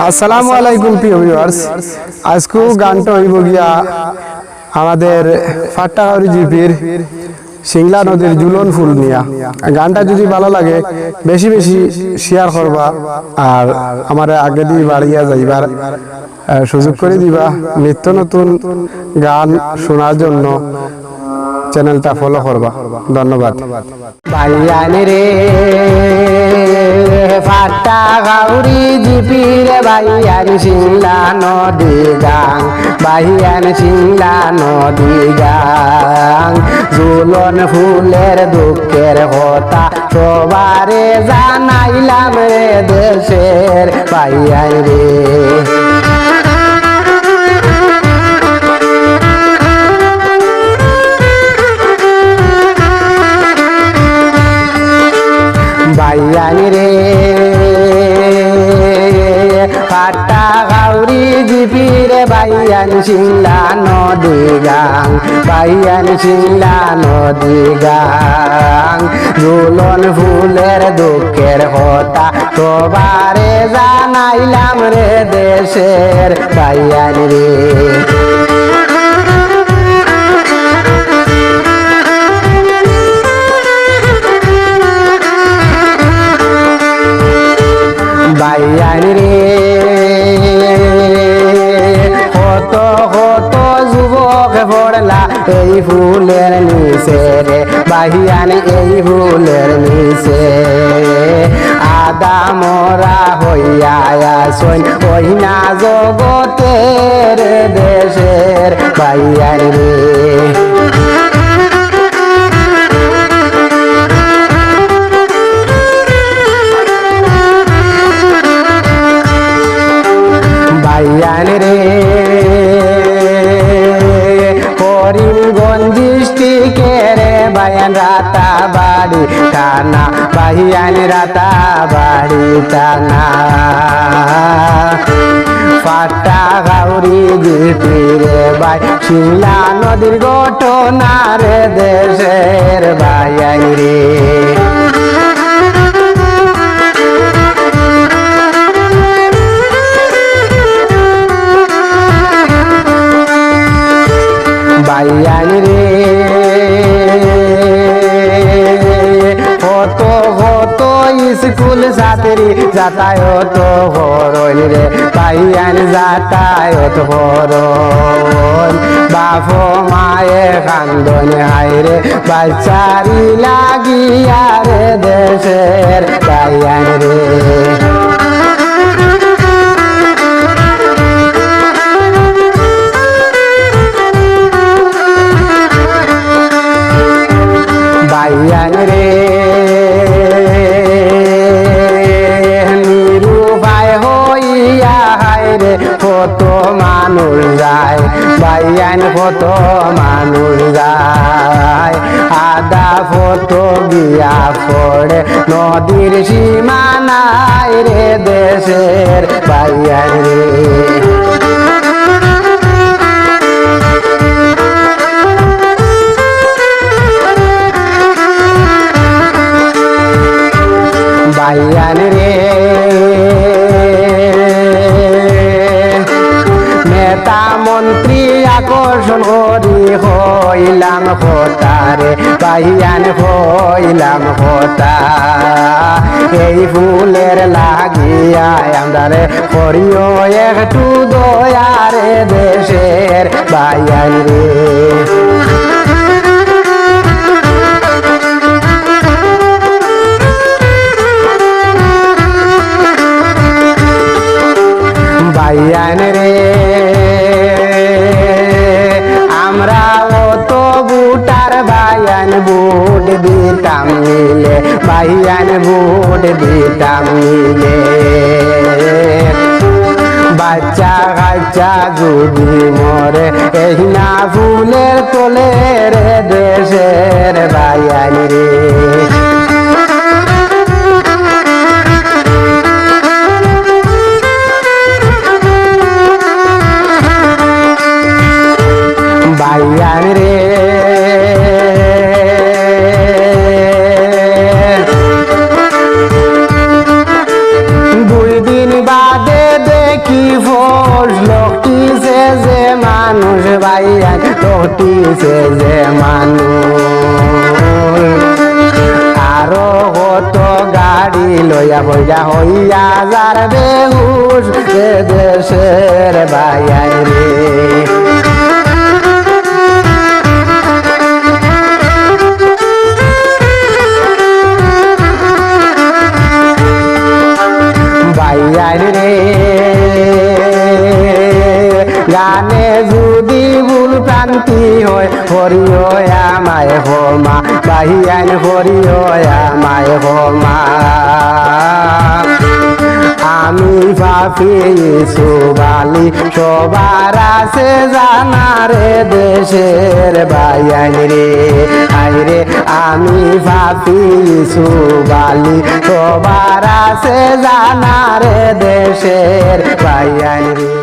আসসালামু আলাইকুম প্রিয় ভিউয়ার্স, আজকে গানটা হইব গিয়া আমাদের ফাট্টাগাড়ি জিপির সিংলা নদীর জুলন ফুল নিয়া। গানটা যদি ভালো লাগে বেশি বেশি শেয়ার করবা আর আমার আগে দিয়ে বাড়িয়া যাইবার সুযোগ করে দিবা। নিত্য নতুন গান শোনার জন্য চ্যানেলটা ফলো করবা। ধন্যবাদ। ভাইয়ানি রে ফাট্টাগাড়ি জিপির ভাইয়ান সিংলা নদী গাং, ভাইয়ান সিংলা নদী গাং। ঝুলন ফুলের দুঃখের কথা সবারে জানাইলাম রে দেশের ভাইয়ান রে। ভাইয়ানি রে ফাট্টাগাড়ি জিপির ভাইয়ান সিংলা নদী গাং, ভাইয়ান সিংলা নদী গাং। ঝুলন ফুলের দুঃখের কথা সবারে জানাইলাম রে দেশের ভাইয়ান রে। ভাইয়ান রে কত কত যুবক পড়লা এই ফুলের নিচে রে ভাইয়ান, এই ফুলের নিচে। আদা মরা হইয়া আসন ওই না জগতের দেশের ভাইয়ান রে। ভাইয়ান রে করিমগঞ্জ ডিস্ট্রিক্টের ভাইয়ান রাতাবাড়ি থানা, ভাইয়ান রাতাবাড়ি থানা। ফাট্টাগাড়ি জিপির ভাই সিংলা নদীর ঘটনার দেশের ভাইয়ান রে। ভাইয়ান রে কত কত স্কুল ছাত্রী যাতায়াত হরণ রে ভাইয়ান, যাতায়াত হরণ। বাপ মায়ে কান্দন হায় রে বাচ্চারি লাগিয়া রে দেশের ভাইয়ান রে। ভাইয়ান রে নিরুপায় হইয়া হায় রে কত মানুষ যায় ভাইয়ান, কত মানুষ যায়। আদা ফত গিয়া পড়ে নদীর সীমানায় রে দেশের ভাইয়ান রে। ভাইয়ান রে নেতা মন্ত্রী আকর্ষণ করি হইলাম কথা রে ভাইয়ান, হইলাম কথা। এই ফুলের লাগিয়া আমরা রে করিও একটু দয়া রে দেশের ভাইয়ান রে। ভাইয়ান রে আমরা অত বুটার ভাইয়ান বুট দিতাম মিলে ভাইয়ান, বুট দিতাম মিলে। বাচ্চা কাচ্চা যদি মরে এই না ফুলের তোলে রে দেশের ভাইয়ান রে। ভাইয়ান রে দুই দিন বাদে বাইয়ান লটিছে যে মানুষ আরো কত গাড়ি লইয়া বইয়া হইয়া যার বেহুশ এ দেশের বাইয়ান রে বাইয়ান রে গানে যদি ভুল প্রান্তি হয় হরিও আমায় ক্ষমা বাইয়ান হরিও আমায় ক্ষমা আমি পাপি সুবালি সবার আছে জানারে দেশের বাইয়ান রে আইরে আমি পাপি সুবালি সবার আছে জানারে দেশের বাইয়ান রে